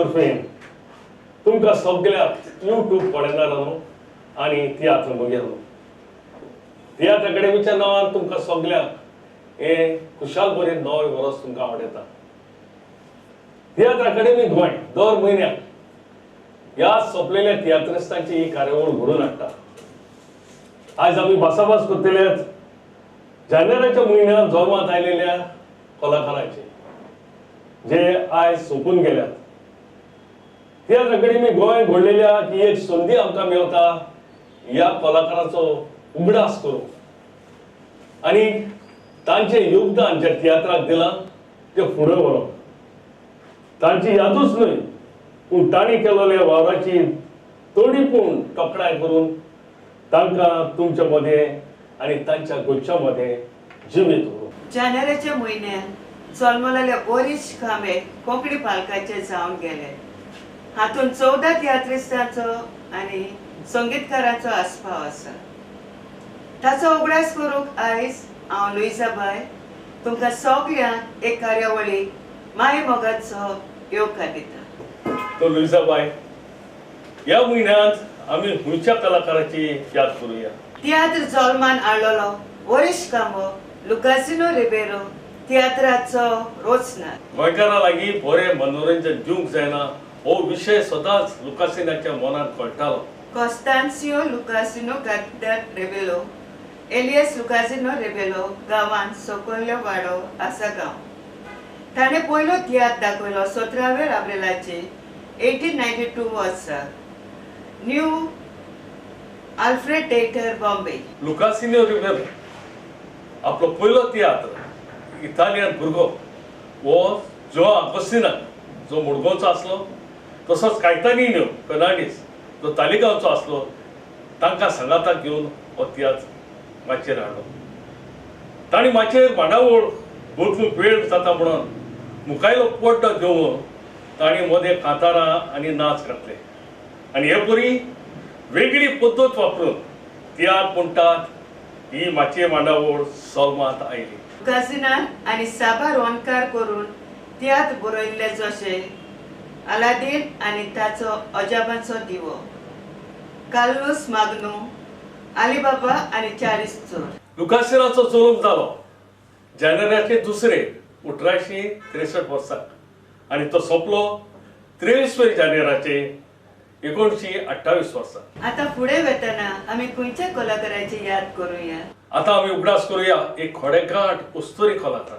तर्फेन तुमकां सगळ्याक यूट्यूब पळयणाऱ्यांनो आनी तियात्र भुरग्यांनो तियात्र अकाडेमीच्या नांवान तुमकां सगळ्याक हे खुशाल बरें नवे वर्स तुमकां आवडटा. तियात्र अकाडेमी गोंय दर म्हयन्याक ह्या सोंपलेल्या तियात्रिस्टांची ही कार्यावळ घडोवन हाडटा. आज आमी भासाभास करतले जानेवारीच्या म्हयन्यात जल्माक आयलेल्या कलाकारांचे जे आयज सोंपून गेल्यात. तियात्र अकाडेमी गोंय घडलेल्या ही एक संदी आमकां मेळटा ह्या कलाकाराचो उगडास करूंक आनी तांचे योगदान जे तियात्राक दिलां ते फुडें व्हरप. तांची यादूच न्हय पूण तांणी केलेल्या वावराची तोडीपूण तोखणाय करून तांकां तुमचे मदें आनी तांच्या गोंयच्या मदें जिवीत व्हरून. जानेवारीच्या म्हयन्यात जल्मलेल्या बोरीश कांबे कोंकणी पालकाचे जावन गेले. हातूंत 14 तियात्रिस्टांचो आनी संगीतकारांचो आस्पाव आसा. ताचो उगडास करूंक आयज हांव लुइजाबाई तुमकां सगळ्यांक एक कार्यावळीक माय मोगाचो येवकार दिता. तो लुइजाबाई ह्या म्हयन्यांत आमी हुंयच्या कलाकाराची याद करुया. तियात्र जल्मान हाडलेलो बोरीश कांबो लुकासिनो रिबेरो तियात्राचो रोचनार. गोंयकारां लागीं बरें मनोरंजन दिवंक जायना हो विशय सदांच लुकासिनाच्या मनात कळटालो. कॉस्तान्सियो लुकासिनो गाद्दार रेबेलो एलियस लुकासिनो रेबेलो गांवांत सकयल्लो वाडो आसा गांव. ताणें पयलो तियात्र दाखयलो 17 एप्रिलाचे 1892 वर्सा new Alfred theatre Bombay. Lucasinho Ribeiro आपलो पयलो तियात्र इटालियन भुरगो हो जो आगोस्तिना जो मुडगांवचो आसलो तसोच कायतानिनो फेर्नांडीस जो तालिगांवचो आसलो तांकां सांगाताक घेवन हो तियात्र माचयेर हाडलो. तांणी माचयेर मांडावळ बदलूंक वेळ जाता म्हणून मुखायलो पड्डो घेवन तांणी मदें कांतारां आनी नाच घातले आनी हे परी वेगळी पद्दत वापरून तियात्र म्हणटात ही माचये मांडावळ सल्मांत आयली. लुकासिनान आनी साबार ओंकार करून तियात्र बरयल्ले जशे अलादीन आनी ताचो अजाबांचो दिवो, कार्लोस माग्नो, आलीबाबा आनी 40 चोर. लुकासिनाचो जल्म जालो जानेवारीचे 2 1863 वर्साक आनी तो सोंपलो 23 जानेवारीचे 1928 वर्सा. आतां फुडें वेतना आमी खंयच्या कलाकाराची याद करुया. आतां आमी उगडास करुया एक खोडेकाट उस्तोरी कलाकार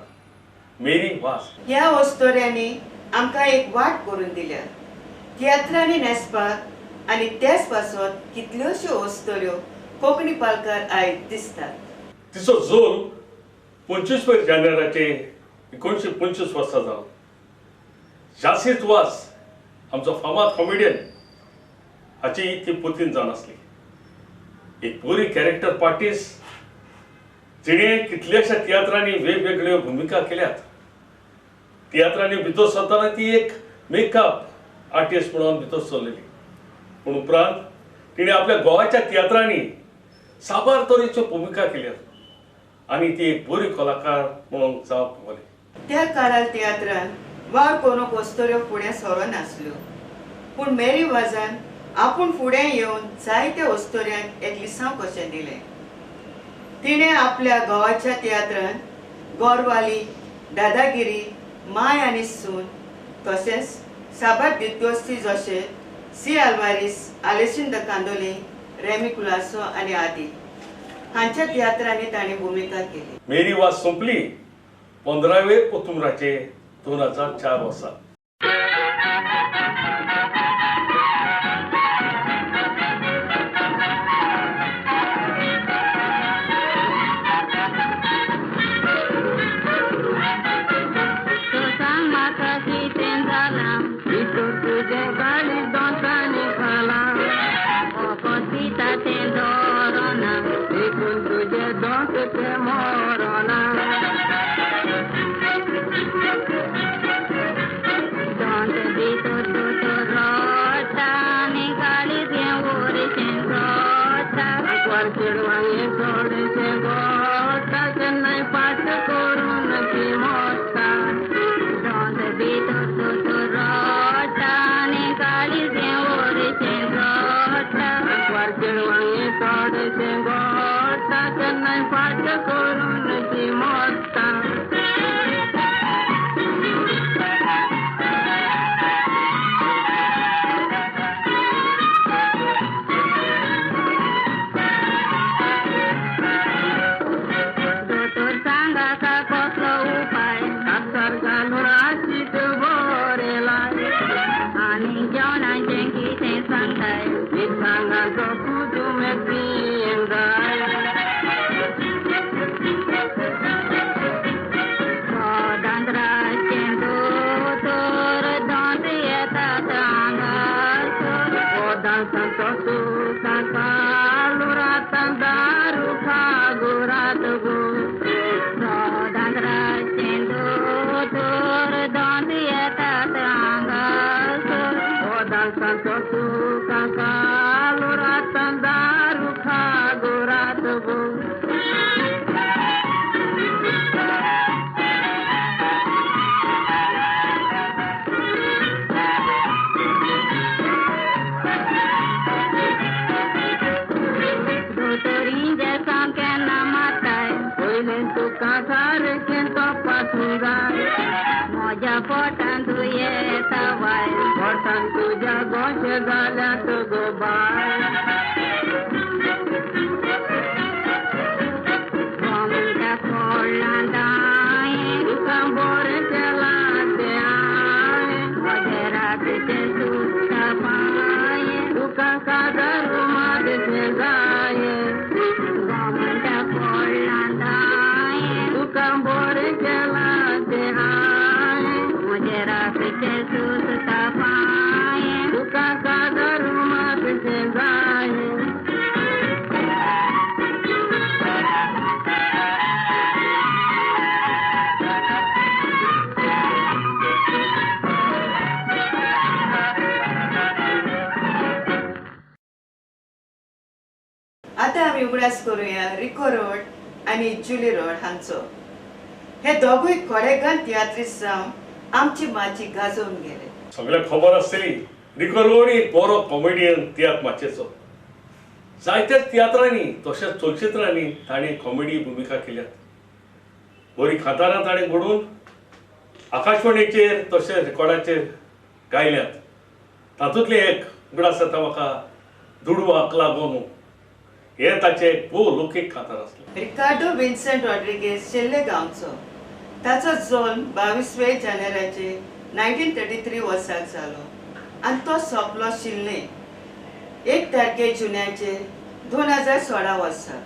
मेरी वास. ह्या वस्तोऱ्यांनी आमकां एक वाट करून दिल्या. तियात्रांनी न्हेसपाक आनी तेच पासत कितल्योश्यो वस्तोऱ्यो कोंकणी पालकार आयज दिसतात. तिचो जल्म 25 जानेवारीचे 1925 वर्सा जालो. जासीत वास आमचो फामाद कॉमेडियन हाची ती पुतीन जावन आसली. एक बरी कॅरेक्टर पार्टिस्ट जिणे कितल्याशा तियात्रांनी वेगवेगळ्यो भुमिका केल्यात. तियात्रांनी भितर सरतना ती एक मेकअप आर्टिस्ट म्हणून भितर सरलेली पूण उपरांत तिणे आपल्या गोवाच्या तियात्रांनी साबार तरेच्यो भुमिका केल्यात आनी ती एक बरी कलाकार म्हणून जावंक पावली. त्या काळार तियात्रान वार कोणूक वस्तोऱ्यो फुडें सरो नासल्यो पूण मेरी वाजान आपूण फुडें येवन जायत्या वस्तोऱ्यांक एक लिसांव कशें दिलें. तिणें आपल्या गोवाच्या तियात्रांत गोरवाली, दादागिरी, माय आनी सून तशेंच साबार दिग्दोस्ती जशे सी आल्वारीस, आलेसिंदा कांदोली, रेमी कुलासो आनी आदी हांच्या तियात्रांनी ताणें भुमिका केली. मेरी वास सोंपली 15 ऑक्टोबराचे 2004 वर्सा. Don't be चिडवांगी सोडशे गोटा केन्नाय फाट करून ती मोडटा दोतोर सांगा का कसलो उपाय कातर घालून राशीत बरेलाय आनी जेवणाचें कितें सांगताय एक सांगा तो तुमे पियेंगाय दांद्राचें दोतोर दांत येतात आंगार दांतांचो तुका कालू रातां दारू खागुरात गो दांद्राचें दोतोर दांत येतात आंगार दांतांचो तुका कालू रातां दारू खागुरात गो तुका सारकें तपासून जाय म्हज्या पोटान तूं येता बाय पोटान तुज्या गोशे जाल्यात गो बाय गोमच्या कोळ्या दायें तुका बरें केलां तें हांवें म्हजे रातीचें सुट्टा पांयें तुका काजार मातशें जायें गोमच्या कोळ्या तुका बरें केलां तें हांवें म्हजे रातीचें सुस्ता पांयें तुका काजार मातशें जायें आतां आमी उगडास करुया रिको रोड आनी जुली रोड हांचो हे दोगूय कोडेगांव तियात्रीस्ट जावन आमची माची गाजोवन गेले सगळ्यांक खबर आसतली रिको रोड एक बरो कॉमेडियन तियात्र माचयेचो जायत्याच तियात्रांनी तशेंच चलचित्रांनी ताणें कॉमेडी भुमिका केल्यात बरी खातारां ताणें घडोवन आकाशवाणीचेर तशेंच रेकॉर्डाचेर गायल्यात तातूंतलें एक उगडास जाता म्हाका दुडवाक लागून हे ताचे भोव लौकीक खातार आसलें रिकार्डो विन्सेंट रॉड्रिगेज शेल्ले गांवचो ताचो जल्म 22 जानेवारीचे 1933 वर्साक जालो आनी तो सोंपलो शिल्ले 1 तारखे जुन्याचे 2016 वर्सा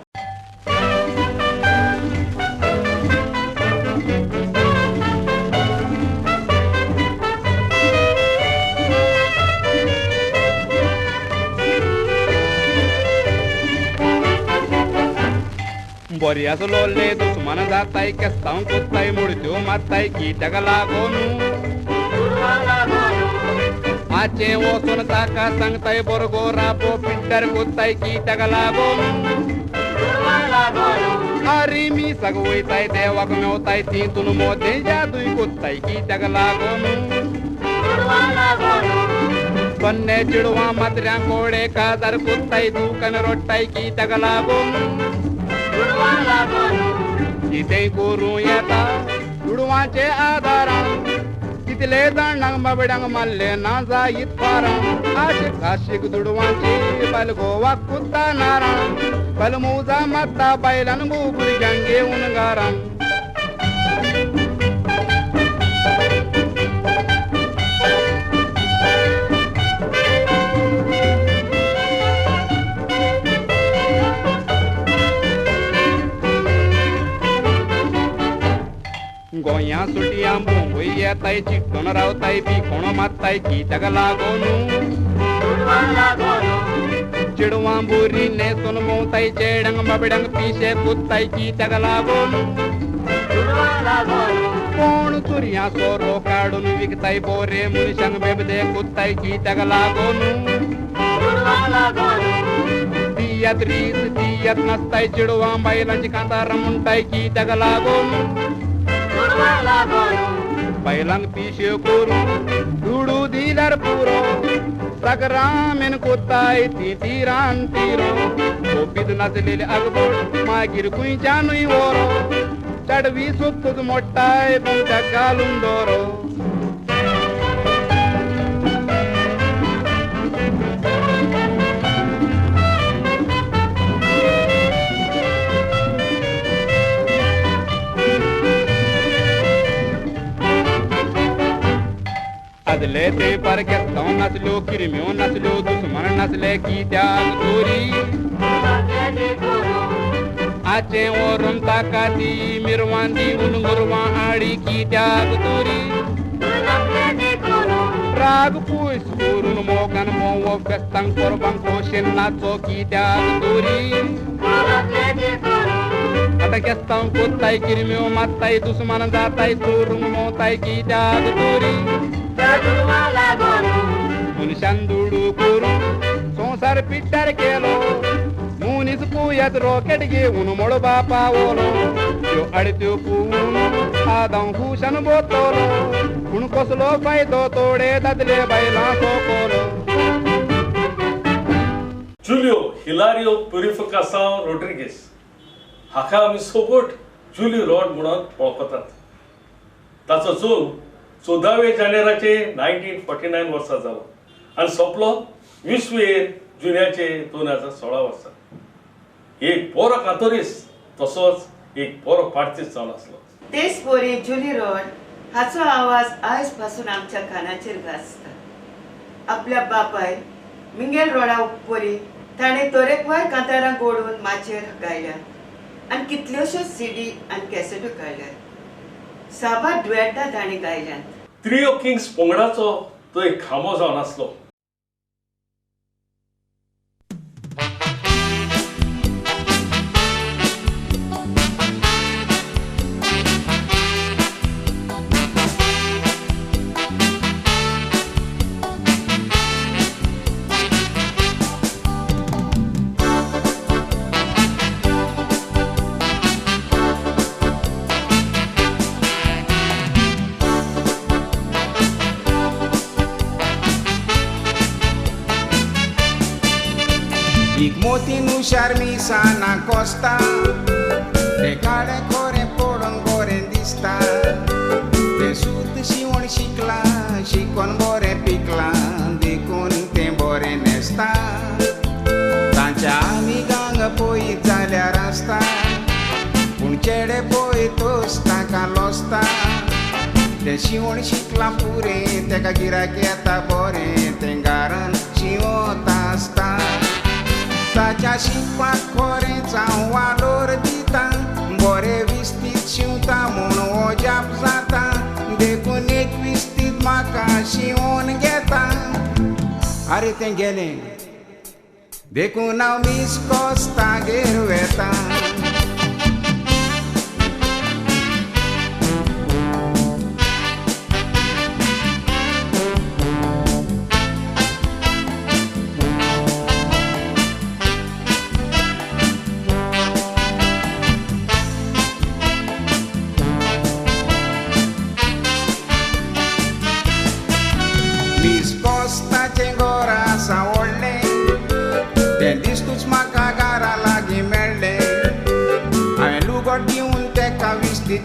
बरियास लोल्ले दुश्मन जाताय केस्तांव कोत्ताय मुडत्यो मारताय कित्याक लागून माचे वचून ताका सांगताय बरगो राबो पिड्ड्यार कोत्ताय कित्याक लागून अरे मी सग वयताय देवाक मेवताय तितून मोदे जादूय कोत्ताय कित्याक लागून कन्ने चिडवां मात्र्यां कोडे काजार कोत्ताय दुकान रोडटाय कित्याक लागून कितेंय करूं येता चुडवांचे आदारान कितले जाणांक बाबड्यांक मारले ना जायत पारां आशीक खाशीक दुडवांची बायल गोवाक कुत्ता नारां बायल मोजा मारता बायलान गो भुरग्यांक घेवन घरां गोंया सुटया मुंबय येताय चिट्टून रावताय भिकोण मारताय कित्याक लागून चिडवां बुरी नेसून भोंवताय चेड्यांक बाबड्यांक पिशे कुत्ताय कित्याक लागून कोण चुरयां सोरो काडून विकताय बोरे मनशांक बेबदे कुत्ताय कित्याक लागून तियात रीस तियात नाचताय चिडवां बायलांची कांतार म्हणटाय कित्याक लागून बैलांक पिशे करून दुडू दिल्यार पुरो सगरामेन कोत्ताय ती तिरान तिरो ओपीत नाचलेले आगबोट मागीर खुंयच्यानूय वरो चडवी सोपतूच मोडटाय बुंटाक घालून दोरो नाचले ते परकेस्तांव नाचल्यो किरम्यो नाचल्यो दुस्मान नाचले कित्याक चोरी आचे व्हरून ताका ती मिरवां दिवन गोरवां आडी कित्याक चोरी राग पयस करून मोगान मोव फेस्तांक परबांक खोशेन नाचो कित्याक चोरी आतां केस्तांव कोत्ताय किरम्यो मात्ताय दुस्मान जाताय चोरूंक मोताय कित्याक चोरी मनशान दुडू करून संसार पिड्ड्यार केलो मुनीस पुयात रॉकेट घेवन मळबा पावलो त्यो आडत्यो पोवन आदां खुशान बोतलो पूण कसलो फायदो थोडे दादले बायलां सोंपलो जुलियो हिलारियो प्युरिफिकासांव रोड्रिगेज हाका आमी सोबोट जुलियो रॉड म्हणून वळखतात ताचो जल्म 14 जानेराचे 1949 वर्सा जालो आनी सोंपलो 20 जुन्याचे 2016 वर्सा एक बरो कातोरीस तसोच एक बरो पार्टीस जावन आसलो तेच पोरी जुली रॉड हाचो आवाज आयज पासून आमच्या कानाचेर गाजता आपल्या बापाय मिंगेल रॉडा उपरी ताणें तरेकवार कांतारां गोडून माचयेर गायल्या आनी कितल्योश्योच सीडी आनी कॅसेट्यो काडल्यात साबार दुयेटां ताणें गायल्यात थ्री ऑफ किंग्स पंगडाचो तो एक खांबो जावन आसलो Motin Sharmisa na costa de care corre polon gore dista de sud și un șicla și con bore picla de con te bore nesta tancia amiga poi zalea rasta un cere poi tosta calosta de și un șicla pure te ca gira quieta bore te garan și o tasta Tacia și pacoreța un valor dita Bore vistit și un tamon o geapzata De cunec vistit maca și un gheta Are tenghele De cunau mis costa gherueta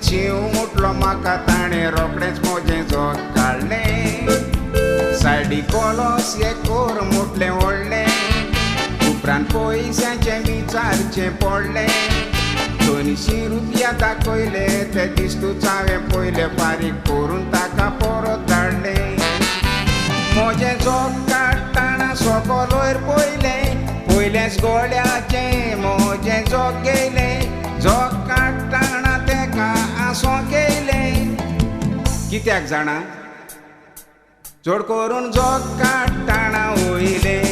चिव मुटलो म्हाका ताणें रोखडेंच मोजें जोग काडलें सायडी कोलोस हे core मुटलें व्हडलें उपरांत पयशांचें विचारचें पडलें 200 रुपया दाखयले ते दिस्तूच हांवें पयले फारीक करून ताका परत धाडलें मोजें जोग काडटाना सकयल वयर पयलेंच गोळ्याचें मोजें जोग गेलें जोग काडटाना तेका आसो केलें कित्याक जाणा चड करून जोग काडटाना वयलें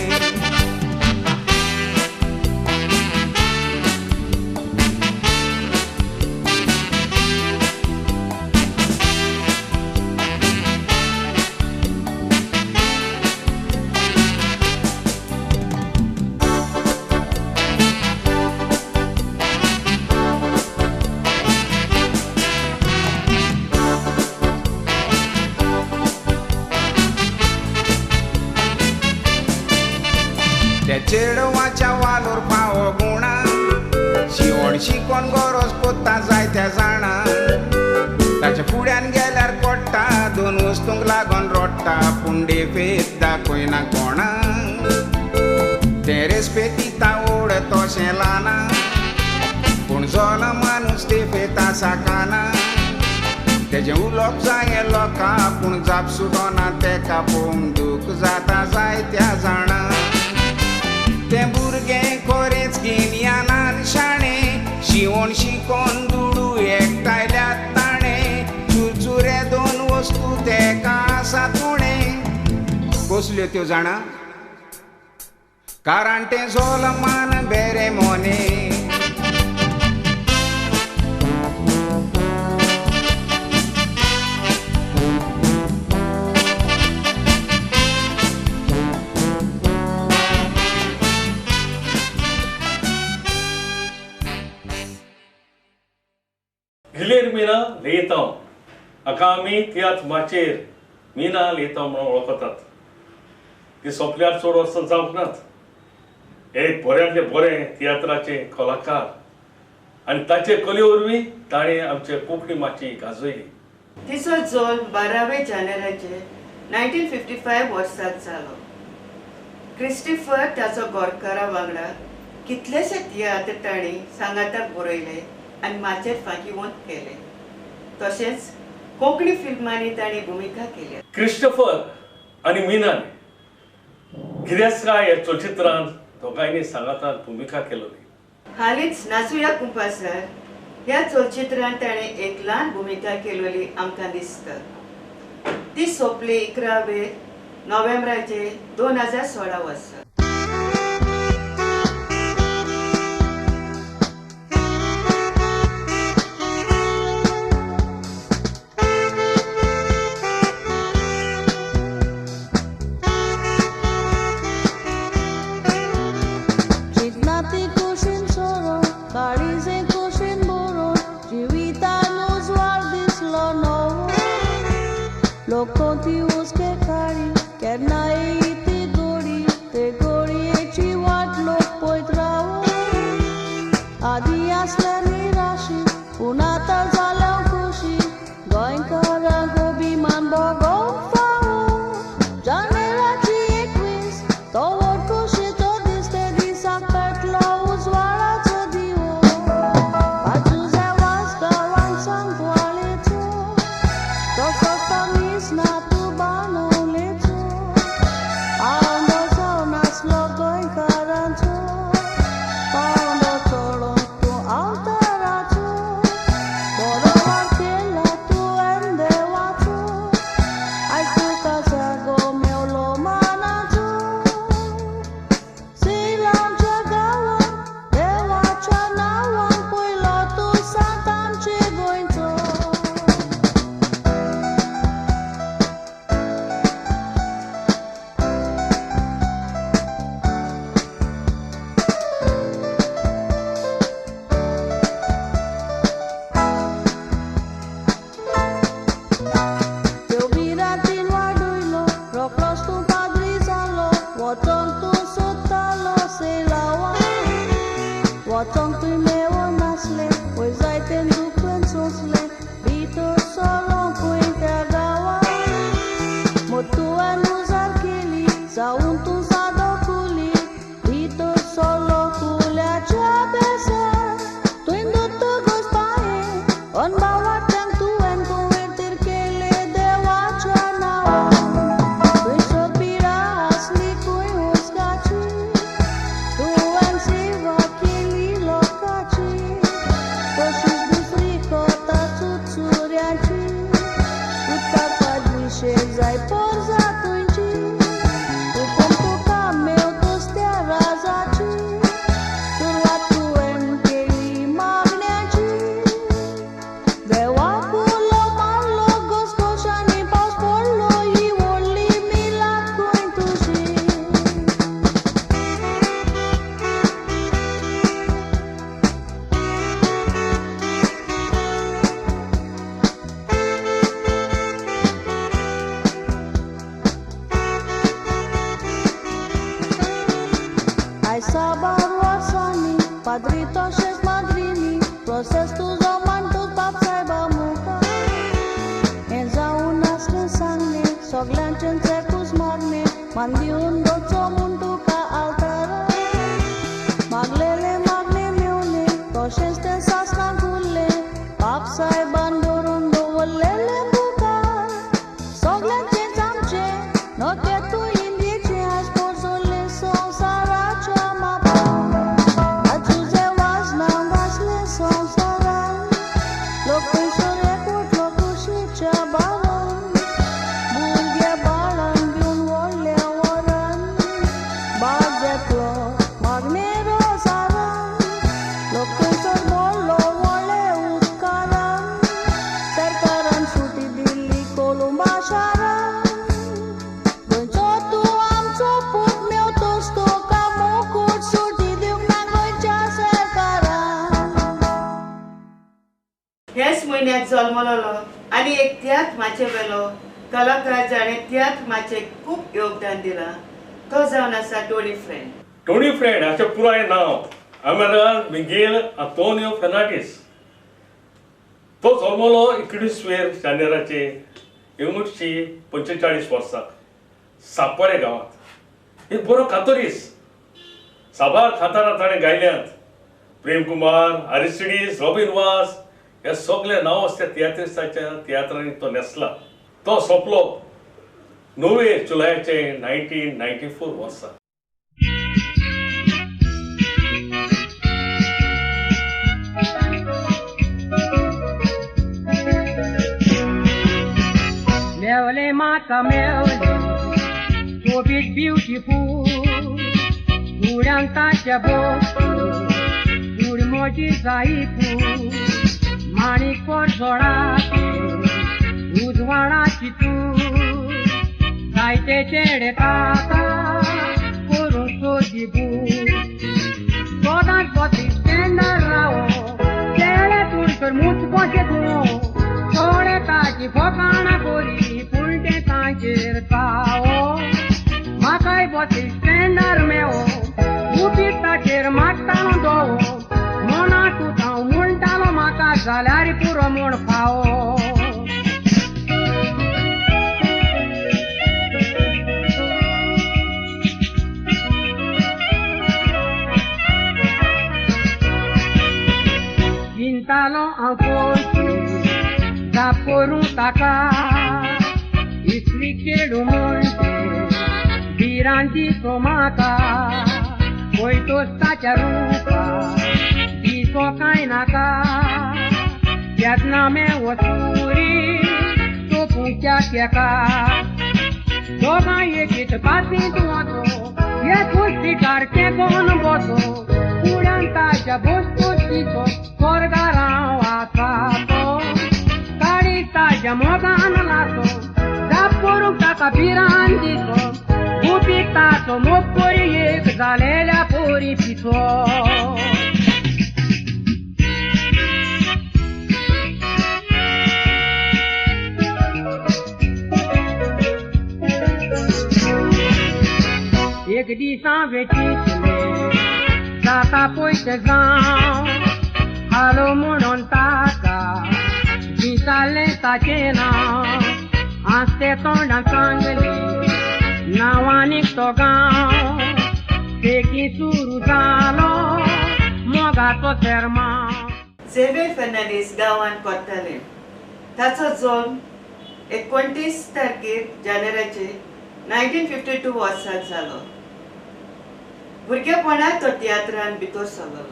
दाखोयता पुंडे फेत दाखोयना कोणाक ते रेस्पेतीता ओड तोशें लाना पूण जोला माणूस ते फेता साकाना तेजें उलोवप जाय लोकां पूण जाप सुटोना तेका पळोवन दूख जाता जायत्या जाणां तें भुरगें खरेंच गिन्यानान शाणें शिवण शिकोन दुडू एकठांयल्यात ताणें चुरचुरे दोन वस्तू तेका आसा तुणें कसल्यो त्यो जाणा कारण तें जोलमान बेरे मोने गिलेर मिना लेयतांव हाका आमी तियात्र माचयेर मिना लेयतांव म्हणून वळखतात ती सोंपल्यार चड वर्सां जावंक नात एक बऱ्यांतले बरे तियात्राचे कलाकार आनी ताचे कले वरवीं ताणें आमचे कोंकणी माची गाजयली तिचो जल्म 12 जानेवारीचे 1955 वर्साक जालो क्रिस्टोफर ताचो गोडकारा वांगडा कितलेशे तियात्र ताणें सांगाताक बरयले आनी माचेर फांकीवंत केले तशेंच कोंकणी फिल्मांनी ताणें भुमिका केल्या क्रिस्टोफर आनी मिनान गिरेस्काय ह्या चलचित्रांत दोगांयनी सांगाताक भुमिका केलोली हालींच नाचुया कुंपासर ह्या चलचित्रांत ताणें एक ल्हान भुमिका केलोली आमकां दिसता ती सोंपली 11 नोव्हेंबराचे 2016 वर्सा Locomotivos que cari, que naí te gori echi wat lok poitrao. Adias le nirashi, unata zalau kushi, goin kara gobi man bogo fao. Janera chi equis, to vor kushi to diste disakart la uzwara chodiwo. Ajuze was kawan sang qualito, to sostamis na tu bano lecho. Ando saunas logoin karancho, paundo cholon tu altaracho. Boro vartela tu endevacho, ai tu casago meu lo manacho. Silam chagawa, dewa chanawan, pui lotu santam chigoincho. Eu viratin waduilo, roklos tu padrizalo, wotong tu sutalo selawa. Wotong tu mewo nasle, oi zaiten dukuen sosle, bito solo kuin tagawa. Motuan uzar kili, sauntu sadokuli, bito solo kulia chabesa. Tuindo tu gospae, on bawa tang tuen convertir kele dewa chanawa. Tuiso pira asli kui uskachi, tuen siva kili lokachi. Toshis bifriko ta tutsuriachi, uta padmishe zai porza tuinchi. Upom tu cameu tostea razachi, turwa tuen keli magneachi. Dewa pulo malo goskoshani paus pollo i woli milat kuintushi. Ai sabar wasani, padrito shek madrini, proses tu zaman tu pap sai ba muka. Enza unas le sangne, soglan chen Mandi un dolce munduca altara Maglele magne miune Tosheste sasna gulle Papsai bandurun dovallele buka Soglanche jamche Note tu indice Aș pozole sonsaracha mapa Ajuze wazna vasle sonsara Locușore put locuși ce balon Bulghe balan biun volle oran Bagde plo magnero saran Locușor bollo volle utkaran Serkaran suti dilli columba sharan Dâncio tu am țoput meu tosto Ca mocur suti diu nangoicea serkaran ह्याच महिन्यात जल्मलो आणि एक तियात्र वेलो कलाकार जाणे तियात्र खूप योगदान दिला तो जावन आसा टोनी फ्रेंड. टोनी फ्रेंड हाचें पुराय नांव अमेरिकान मिगेल आंतोनियो फेर्नांडीस. तो जल्मलो 21 जानेवारीचे 1945 वर्साक सापळे गांवांत. एक बरो कातोरीस. साबार खातारां ताणें गायल्यांत. प्रेम कुमार, आरिस्टिडीस, रॉबिन वास हे सगळे नांव असल्या तियात्रिस्टाच्या तियात्रांनी तो नेसला. तो सोंपलो 9 जुलयाचे 1994 वर्सा. Meole mata meole, so big beautiful. Duranta bostu, durmoji zaipu. Manik por zorate, uzvarachi tu. Saite chere tata, korun sojibu. Godan poti tender rao, chere turkar much poche tu. Chore taji phokana kori, pulte tancher tao. Makai poti tender meo, upi tacher matano do. Mona tu tau muntalo maka zalari puro mon pao. Gintalo ancoche, da por un taca, isliqueiro monte, viranti tomata, oito stacharupa, diso kainaka, Vietname osuri, topuncha kiaka, Doga yekit pati tuato, ye kusti karke kon boto, Uranta jabosto tito, Korgarao asato, Karita jamogan lato, Daporu kaka birandito, Upitato mopori yek zalela pori pito. Ek disa vechitile, data poite zau, halo monontaka, disale tachena, aste tonda sangli, nawanik togau, teki suruzalo, mogato terma. Xavier Fernandes गांवांत कोत्ताले. ताचो जल्म 29 तारखेर जानेवारीचे 1952 वर्साक जालो. भुरगेपणांत तो तियात्रान भितर सरलो.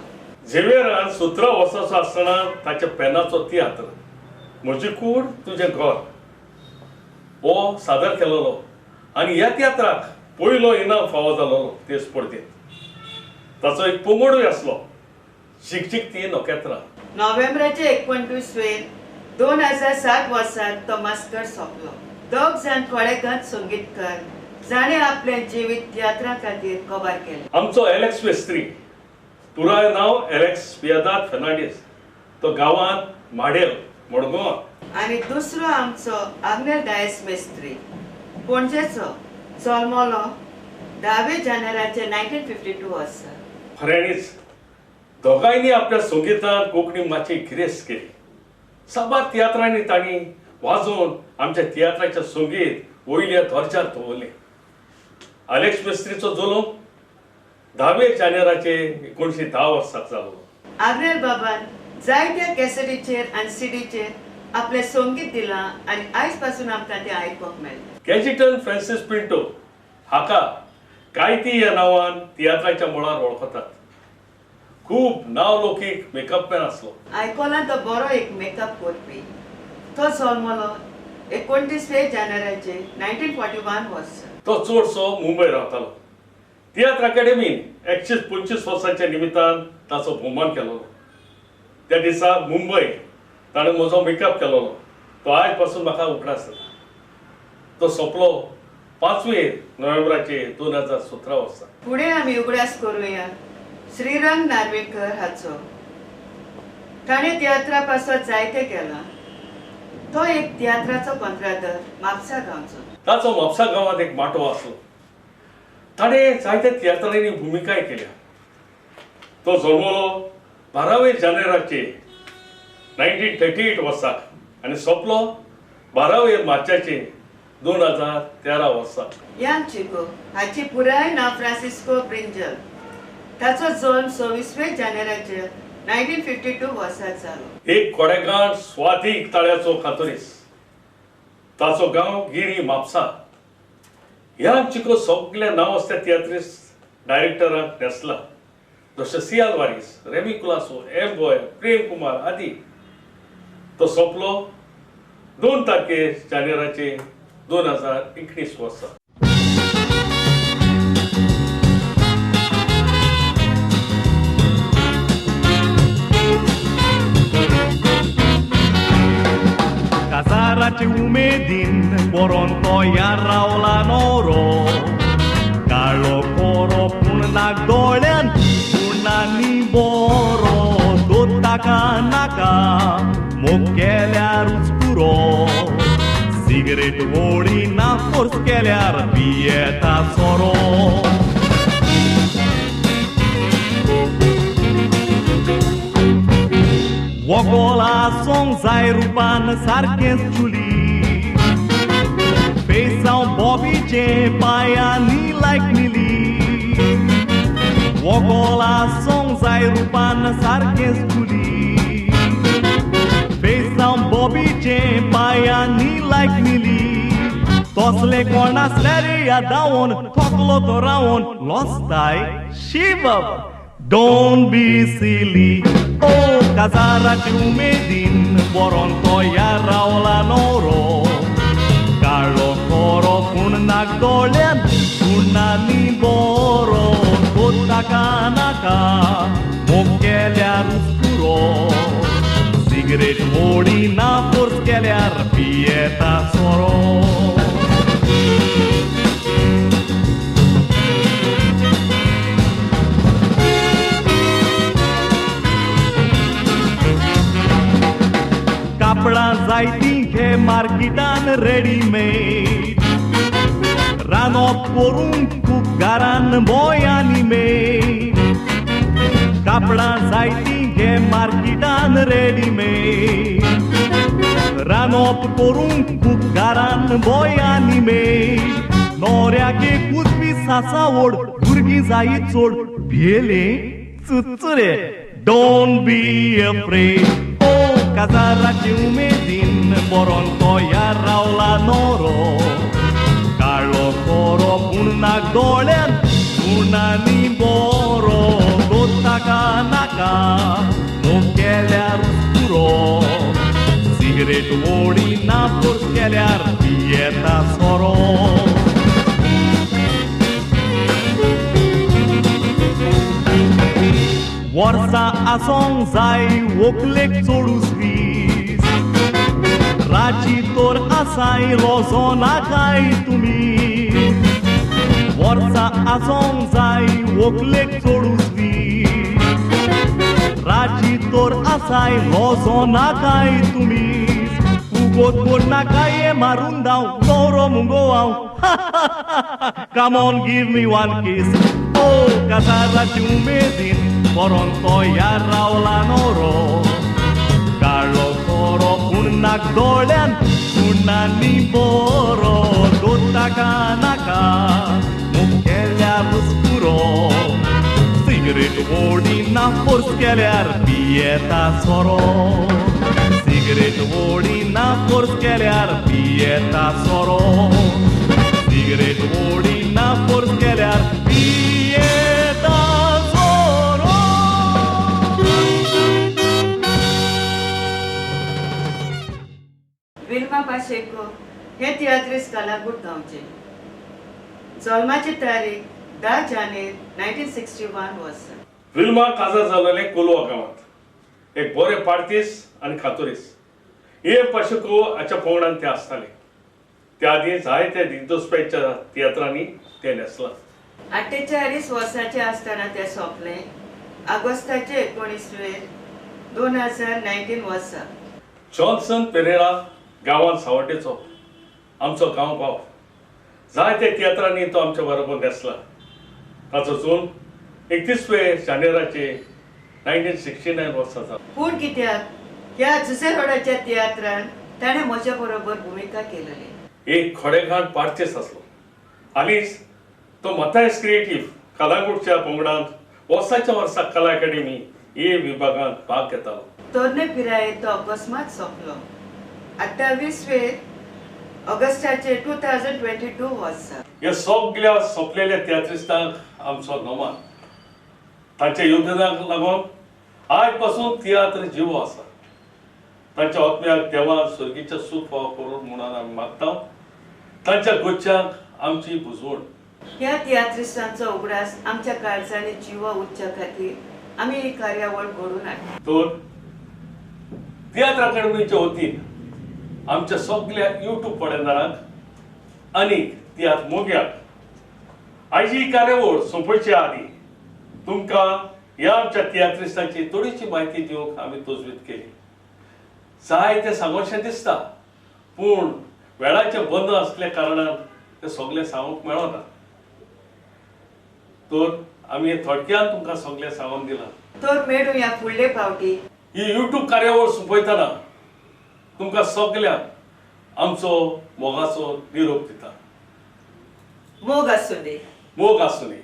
झेवियरान 17 वर्सांचो आसतना ताच्या पेनाचो तियात्र म्हजी कूड तुजें घर हो सादर केलेलो आनी ह्या तियात्राक पयलो इनाम फावो जालोलो ते स्पर्धेंत. ताचो एक पंगडूय आसलो, शिकशिकती नोकेत्रां. नोव्हेंबराचे 29 2007 वर्साक तो मास्कर सोंपलो. दोग जाण कोळेकांत संगीतकार जाणें आपलें जिवीत तियात्रा खातीर कबार केलें. आमचो एलेक्स मेस्त्री, पुराय नांव एलेक्स पियादाद फेर्नांडीस, तो गांवांत माडेल मडगांव. आनी दुसरो आमचो आग्नेल डायस मेस्त्री, पणजेचो, जल्मलो 10 जानेवारीचे 1952 वर्सा. खऱ्यांनीच दोगांयनी आपल्या संगीतांत कोंकणी मातशी गिरेस्त केली. साबार तियात्रांनी तांणी वाजोवन आमच्या तियात्राचें संगीत वयल्या दर्ज्यार दवरलें. अलेक्स मिस्त्रीचो जुलूम 10 जानेवारीचे 1910 वर्साक जालो. आग्नेल बाबान जायत्या कॅसेटीचेर आनी सीडीचेर आपलें संगीत दिलां आनी आयज पासून आमकां तें आयकूंक मेळटा. कॅजिटन फ्रांसीस पिंटो हाका कायती ह्या नांवान तियात्राच्या मुळार वळखतात. खूब नावलौकीक मेकअप मॅन आसलो. आयकॉलान तो बरो एक मेकअप करपी. तो जल्मलो 29 जानेवारीचे 1941 वर्सा. तो चडसो मुंबय रावतालो. तियात्र अकॅडमीन 125 वर्सांच्या निमित्तान ताचो भोवमान केलो. त्या दिसा मुंबय ताणें म्हजो मेकअप केलो. तो आयज पासून म्हाका उगडास जाता. तो सोंपलो 5 नोव्हेंबराचे 2017 वर्सा. फुडें आमी उगडास करूया श्रीरंग नार्वेकर हाचो. ताणें तियात्रा पासत जायतें केलां. तो एक तियात्राचो पंदरादर म्हापसा गांवचो. ताचो म्हापसा गांवांत एक माटो आसलो. ताणें जायत्या तियात्रांनी भुमिकाय केल्या. तो जल्मलो 12 जानेवारीचे 1938 वर्साक आनी सोंपलो 12 मार्चाचे 2013 वर्सा. यान चिको हाची पुराय नांव फ्रांसिस्को ब्रिंजल. ताचो जल्म 26 जानेवारीचे 1952 वर्साक जालो. एक कोडेगांव स्वातीक तळ्याचो खातोरीस. ताचो गांव गिरी म्हापसा. ह्या चिको सगळ्या नांव असल्या तियात्रिस्ट डायरेक्टरांक नेसला. जशे सी आल्वारीस, रेमी कुलासो, एम गोय, प्रेम कुमार आदी. तो सोंपलो 2 जानेवारीचे 2019 वर्सा. Casaraci umedin poronto yarraula noro Carlo coro punak dolen punani boro Dotaka naka mokelyar uskuro Cigarette vodi na force kelyar pieta soro Wogola song zai rupan sarkes chuli Face on Bobby J Payani like Nili Wogola song zai rupan sarkes chuli Face on Bobby J Payani like Nili Tosle konas leria down Toklo to round Lost eye Shiva Don't be silly Oh, Casaraci umedin Boronto yarraula noro Carlo coro punak dolen Punani boro Dotaka naka Mokelyar uskuro Cigarette vodi na force kelyar pieta soro कापडां जायतीं घे मार्केटान readymade रांदप करूंक खूब घरान बोयांनी made कापडां जायतीं घे मार्केटान रेडीमेड रांदप करूंक खूब घरान बोयांनी मेड नोऱ्यागे कुसबी सासावड भुरगीं जायी चोड भियेले चुचुरे Don't be afraid Oh, Casaraci umedin Boronto yarraula noro Carlo coro punak dolen Punani boro Dotaka naka Mokelyar uskuro Cigarette vodi na force kelyar pieta soro वर्सा आसोंक जाय व्हंकलेक चोडूस वीस राची तोर आसाय रोजोना काय तुमी वर्सा आसोंक जाय व्हंकलेक चोडूस वीस राची तोर आसाय रोजोना काय तुमी उगोत कोणा काय मारून दाव तोरो मुंगो हांव Come on, give me one kiss Oh, Casaraci umedin Boronto yarraula noro Carlo coro punak dolen Punani boro Dotaka naka पुरो सिगरेट ओडिना फोर्स केल्यार पियेता सोरो सिगरेट ओडिना फोर्स केल्यार पियेता सोरो सिगरेट ओडिना फोर्स केल्यार पियेता सोरो विल्मा पाशेको हे तियात्रीस कलागूट गांवचे. जल्माची तारीख 10 जानेर 1961 वर्सा. विल्मा काजार जाल्लेले कोलवा गांवांत एक बरे पार्टीस आनी खातोरीस हे पाशेको हाच्या पंगडान ते आसताले. त्या आदी जायत्या दिग्दोसप्याच्या तियात्रांनी ते न्हेसला. 48 वर्साचे असताना ते सोंपले ऑगस्टाचे 19 2019 वर्सा. जॉन्सन पेरेरा गांवांत सावड्डेचो आमचो गांव भाव. जायत्या तियात्रांनी तो आमच्या बरोबर न्हेसला. ताचो जून 31 जानेराचे 1969 वर्सा जालो. पूण कित्याक ह्या जुसे रोडाच्या तियात्रान ताणें म्हज्या बरोबर भुमिका केलेली. एक खोडेघाट पार्टीस आसलो. हालींच तो मथायस क्रिएटिव्ह कलागूटच्या पंगडांत वर्साच्या वर्सा कला अकादेमी हे विभागांत भाग घेतालो. तोरणे पिरायेत तो अकस्मात सोंपलो 28 ऑगस्टाचे 2022 वर्सा. ह्या सगळ्या सोंपलेल्या तियात्रिस्तांक आमचो नमन. तांच्या योगदानाक लागून आज पासून तियात्र जिवो आसा. तांच्या आत्म्याक देवान स्वर्गीचें सूख फावो करून म्हणून आमी मागता. तांच्या गोच्यांक आमची बुजवण. ह्या तियात्रिस्टांचो उगडास आमच्या काळजांनी जिवा उच्च्या खातीर आमी ही कार्यावळ घडोवन हाडली. तर तियात्र अकादेमीच्या वतीन आमच्या सगळ्या यूट्यूब पळयणाऱ्यांक आनी तियात्र मोग्याक आयची ही कार्यावळ सोंपयच्या आदी तुमकां ह्या आमच्या तियात्रिस्टांची थोडीशी म्हायती दिवंक आमी तजवीज केली. जायतें सांगोशें दिसता पूण वेळाचें बंद आसल्या कारणान तें सगळें सांगूंक मेळना. तर आमी हे थोडक्यान तुमकां सगळें सांगून दिलां. तर मेळूं ह्या फुडले फावटी ही यूट्यूब कार्यावळ सोंपयतना तुमकां सगळ्यांक आमचो मोगाचो निरोप दिता. मोग आसूं दी. मोग आसूं दी.